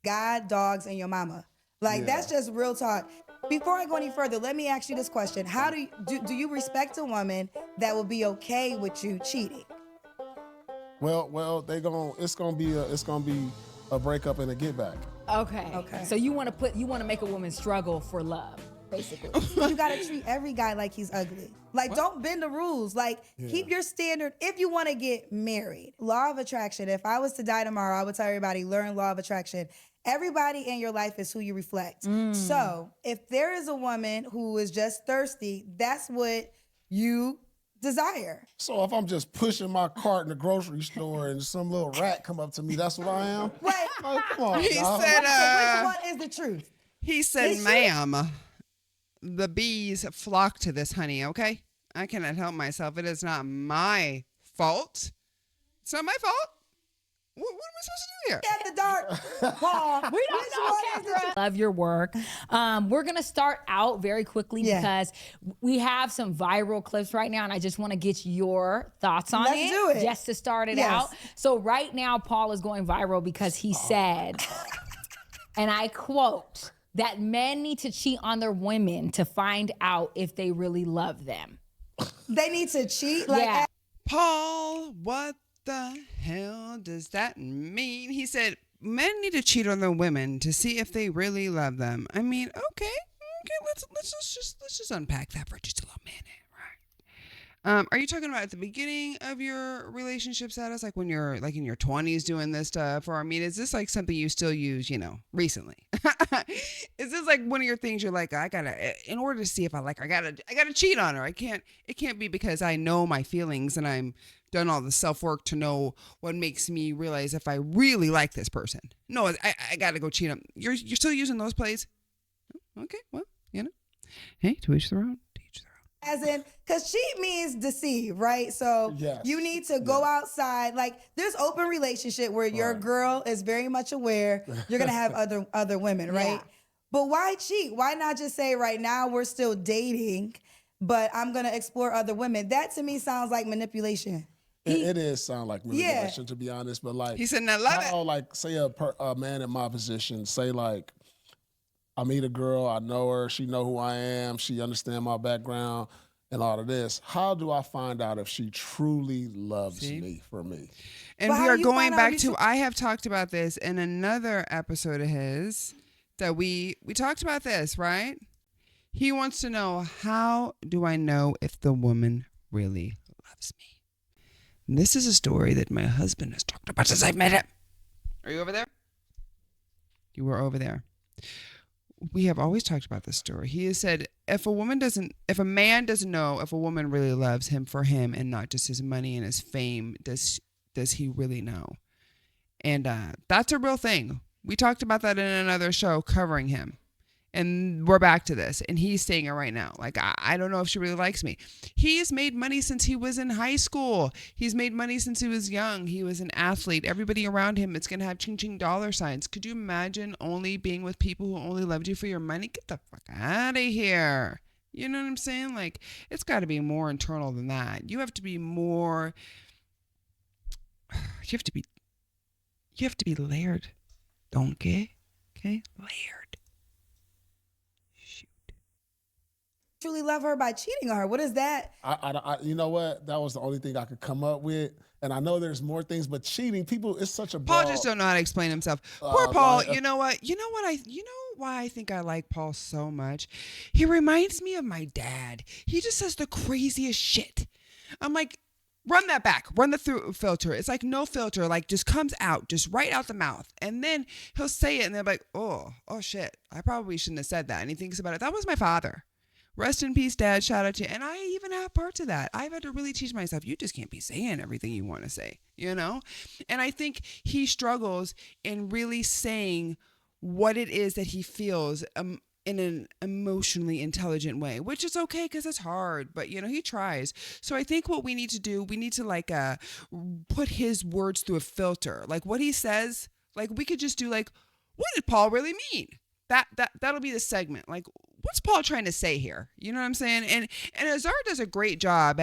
God, dogs, and your mama. Like, that's just real talk. Before I go any further, let me ask you this question. How do you respect a woman that will be okay with you cheating? Well, it's gonna be a breakup and a get back. Okay. So you want to make a woman struggle for love, basically. You gotta treat every guy like he's ugly. Like, don't bend the rules. Like, keep your standard if you want to get married. Law of attraction. If I was to die tomorrow, I would tell everybody, learn law of attraction. Everybody in your life is who you reflect. So if there is a woman who is just thirsty, that's what you desire. So if I'm just pushing my cart in the grocery store and some little rat come up to me, that's what I am? Right. Oh, come on, He dog. said, So which one is the truth? He said, ma'am, the bees flock to this honey, okay? I cannot help myself. It is not my fault. It's not my fault. What am I supposed to do here? At the dark, Paul. We don't know, Kendra. Love your work. We're going to start out very quickly because we have some viral clips right now, and I just want to get your thoughts on Let's do it. just to start it out. So right now, Paul is going viral because he said, and I quote, that men need to cheat on their women to find out if they really love them. They need to cheat? Like, Paul, what the hell does that mean? He said men need to cheat on their women to see if they really love them. I mean, okay, let's just unpack that for just a little minute, right? Are you talking about at the beginning of your relationship status, like when you're like in your 20s doing this stuff, or I mean, is this like something you still use, recently? Is this like one of your things you're like, in order to see if I like her, I gotta cheat on her. It can't be because I know my feelings and I'm done all the self-work to know what makes me realize if I really like this person. No, I gotta go cheat on. You're still using those plays? Okay, well, hey, to each their own. as in, because cheat means deceive, right? So you need to go outside. Like, there's open relationship where your girl is very much aware you're gonna have other women, right? But why cheat? Why not just say, right now we're still dating, but I'm gonna explore other women? That to me sounds like manipulation. It is sound like manipulation, to be honest. But like, he said, "I love it." Like, say a man in my position, say like, I meet a girl, I know her, she know who I am, she understand my background and all of this. How do I find out if she truly loves me for me? And we are going back to, I have talked about this in another episode of his, that we talked about this, right? He wants to know, how do I know if the woman really loves me? And this is a story that my husband has talked about since I met him. Are you over there? You were over there. We have always talked about this story. He has said, if a man doesn't know if a woman really loves him for him and not just his money and his fame, does he really know? And that's a real thing. We talked about that in another show covering him. And we're back to this. And he's saying it right now. Like, I don't know if she really likes me. He's made money since he was in high school. He's made money since he was young. He was an athlete. Everybody around him is going to have ching-ching dollar signs. Could you imagine only being with people who only loved you for your money? Get the fuck out of here. You know what I'm saying? Like, it's got to be more internal than that. You have to be more... You have to be layered. Donkey. Okay? Layered. Truly love her by cheating on her. What is that? I you know what? That was the only thing I could come up with. And I know there's more things, but cheating, people, it's such a broad... Paul just don't know how to explain himself. Poor Paul. You know what? You know why I think I like Paul so much? He reminds me of my dad. He just says the craziest shit. I'm like, run that back. Run the through filter. It's like no filter. Like, just comes out, just right out the mouth. And then he'll say it, and they're like, oh shit. I probably shouldn't have said that. And he thinks about it. That was my father. Rest in peace, Dad. Shout out to you. And I even have parts of that. I've had to really teach myself, you just can't be saying everything you want to say, And I think he struggles in really saying what it is that he feels in an emotionally intelligent way, which is okay because it's hard, but he tries. So I think what we need to do, we need to put his words through a filter. Like what he says, like we could just do like, what did Paul really mean? That'll be the segment. Like, what's Paul trying to say here? You know what I'm saying? And Azar does a great job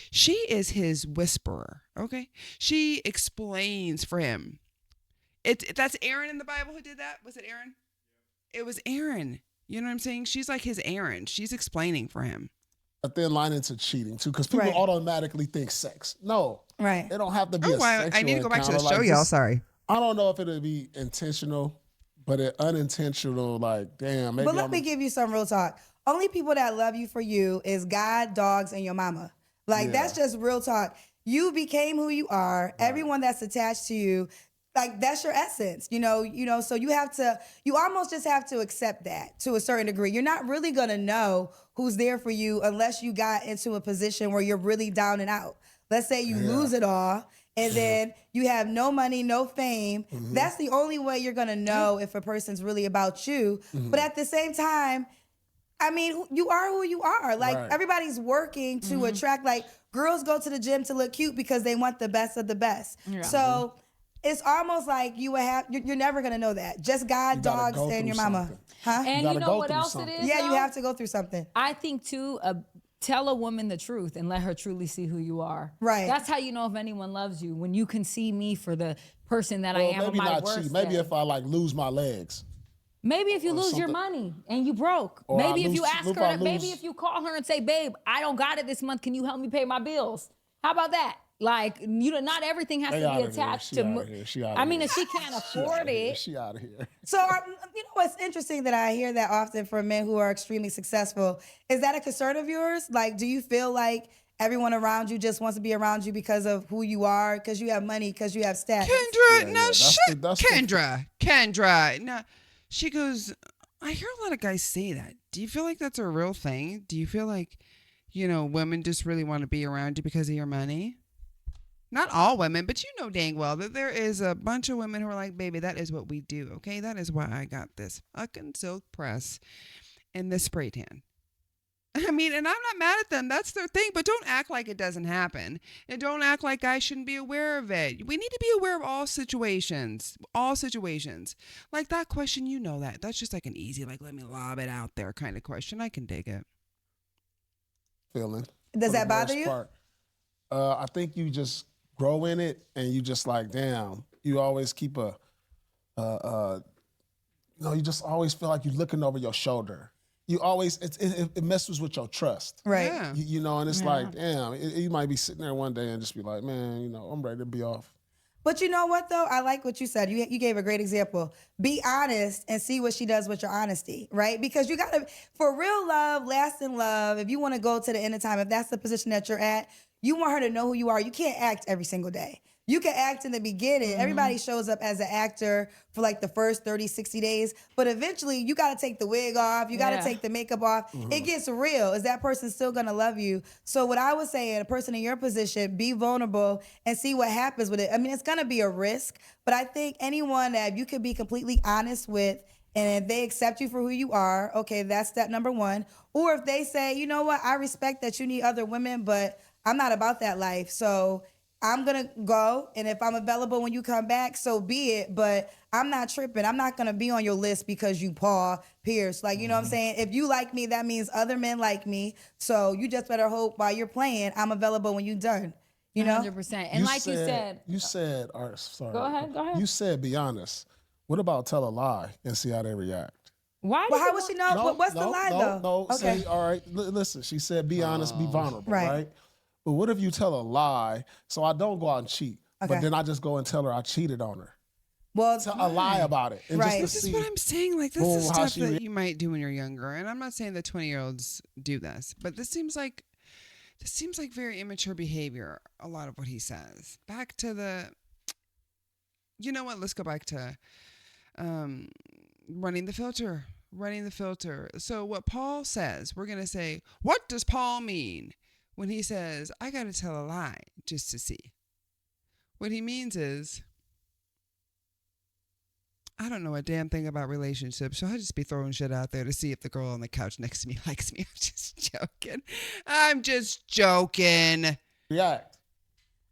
she is his whisperer, okay? She explains for him. That's Aaron in the Bible who did that. Was it Aaron? It was Aaron. You know what I'm saying? She's like his Aaron. She's explaining for him. A thin line into cheating too, because people Right. automatically think sex. No, Right. it don't have to be a sexual I need to go back to the encounter. show, Like, y'all. just- Sorry. I don't know if it'll be intentional, but it unintentional. Like, damn, maybe. But let me give you some real talk. Only people that love you for you is God, dogs, and your mama. Like, Yeah. that's just real talk. You became who you are. Everyone that's attached to you, like, that's your essence, you know, so you almost just have to accept that to a certain degree. You're not really going to know who's there for you unless you got into a position where you're really down and out. Let's say you lose it all and then you have no money, no fame. That's the only way you're going to know if a person's really about you. But at the same time, I mean, you are who you are. Like, Right. everybody's working to attract, like, girls go to the gym to look cute because they want the best of the best. Yeah. So it's almost like you're never going to know that. Just God, You gotta dogs, go and through your mama. something. Huh? And gotta you know go what through else something. it is? Yeah, you though? have to go through something. I think too, tell a woman the truth and let her truly see who you are. Right. That's how you know if anyone loves you, when you can see me for the person that I am. maybe on my not worst cheat. Maybe day. if I like lose my legs. Maybe if you lose your something. money and you broke. Or Maybe I if you lose- ask if her, I maybe lose- if you call her and say, babe, I don't got it this month. Can you help me pay my bills? How about that? Like, not everything has They to be outta here. attached She to. outta here. She outta I mean, here. if she can't afford it, She out of here. So, you know what's interesting that I hear that often from men who are extremely successful? Is that a concern of yours? Like, do you feel like everyone around you just wants to be around you because of who you are, because you have money, because you have status? Kendra, Yeah, no that's shit. that's Kendra. No, she goes, I hear a lot of guys say that. Do you feel like that's a real thing? Do you feel like, women just really want to be around you because of your money? Not all women, but you know dang well that there is a bunch of women who are like, baby, that is what we do, okay? That is why I got this fucking silk press and this spray tan. I mean, and I'm not mad at them. That's their thing, but don't act like it doesn't happen. And don't act like guys shouldn't be aware of it. We need to be aware of all situations. All situations. Like that question, you know that. That's just like an easy, like, let me lob it out there kind of question. I can dig it. feeling. Does for that the bother most you? part. I think you just grow in it, and you just like, damn. You always keep you just always feel like you're looking over your shoulder. You always it messes with your trust. Right. Yeah. And it's like, damn. You might be sitting there one day and just be like, man, I'm ready to be off. But you know what, though? I like what you said. You gave a great example. Be honest and see what she does with your honesty, right? Because you got to, for real love, lasting love, if you want to go to the end of time, if that's the position that you're at, you want her to know who you are. You can't act every single day. You can act in the beginning. Everybody shows up as an actor for like the first 30, 60 days. But eventually, you got to take the wig off. You got to Yeah. take the makeup off. It gets real. Is that person still going to love you? So what I would say, a person in your position, be vulnerable and see what happens with it. I mean, it's going to be a risk. But I think anyone that you could be completely honest with, and if they accept you for who you are, okay, that's step number one. Or if they say, you know what, I respect that you need other women, but I'm not about that life. So I'm going to go, and if I'm available when you come back, so be it. But I'm not tripping. I'm not going to be on your list because you Paul Pierce. Like, you know what I'm saying? If you like me, that means other men like me. So you just better hope while you're playing, I'm available when you're done. You know? 100%. And like you said, Sorry. Go ahead. You said be honest. What about tell a lie and see how they react? why? Well, do how you would she want- know? What's the lie, though? No. Okay. Say, all right, listen. She said be honest, be vulnerable, Right. right? But what if you tell a lie? So I don't go out and cheat, Okay. but then I just go and tell her I cheated on her. Well, Tell a lie about it. And Right. just This to is see. what I'm saying. Like, this Boom, is how stuff she that you might do when you're younger. And I'm not saying that 20-year-olds do this, but this seems like very immature behavior, a lot of what he says. Back to the, you know what? Let's go back to running the filter. So what Paul says, we're going to say, what does Paul mean when he says, I got to tell a lie just to see? What he means is, I don't know a damn thing about relationships, so I'll just be throwing shit out there to see if the girl on the couch next to me likes me. I'm just joking. React.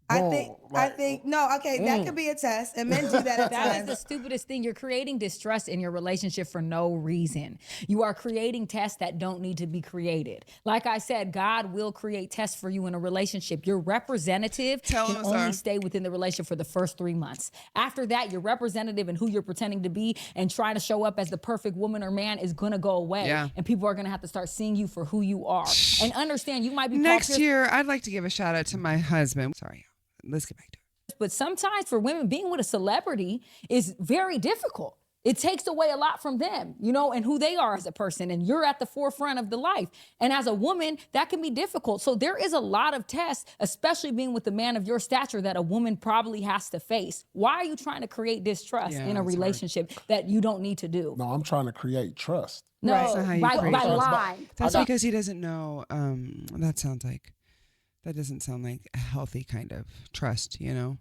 I think no, okay, that could be a test, and men do that at That is times. the stupidest thing. You're creating distrust in your relationship for no reason. You are creating tests that don't need to be created. Like I said, God will create tests for you in a relationship. Your representative can only stay within the relationship for the first 3 months. After that, your representative and who you're pretending to be and trying to show up as the perfect woman or man is going to go away. Yeah. And people are going to have to start seeing you for who you are. And understand you might be Next year, I'd like to give a shout out to my husband. Sorry. Let's get back to it. But sometimes for women, being with a celebrity is very difficult. It takes away a lot from them, you know, and who they are as a person. And you're at the forefront of the life. And as a woman, that can be difficult. So there is a lot of tests, especially being with a man of your stature, that a woman probably has to face. Why are you trying to create distrust in a relationship that you don't need to do? No, I'm trying to create trust. No, That's not how you create by trust. lying. That's because he doesn't know. That doesn't sound like a healthy kind of trust, you know?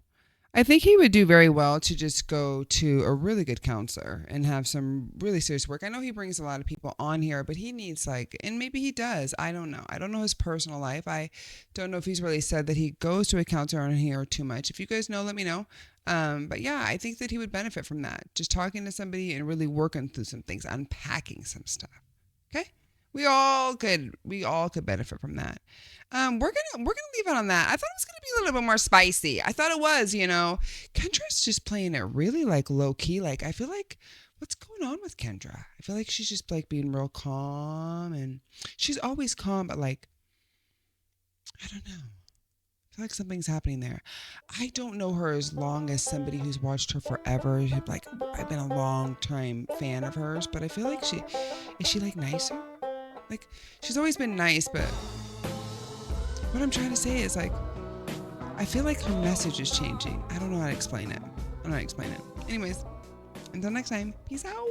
I think he would do very well to just go to a really good counselor and have some really serious work. I know he brings a lot of people on here, but he needs and maybe he does. I don't know. I don't know his personal life. I don't know if he's really said that he goes to a counselor on here too much. If you guys know, let me know. But yeah, I think that he would benefit from that. Just talking to somebody and really working through some things, unpacking some stuff. Okay? We all could benefit from that. We're gonna leave it on that. I thought it was gonna be a little bit more spicy. I thought it was, you know. Kendra's just playing it really like low key. Like I feel like what's going on with Kendra? I feel like she's just like being real calm, and she's always calm, but like I don't know. I feel like something's happening there. I don't know her as long as somebody who's watched her forever. Like I've been a long time fan of hers, but I feel like is she like nicer? Like she's always been nice, but what I'm trying to say is like I feel like her message is changing. I don't know how to explain it. Anyways, until next time, peace out.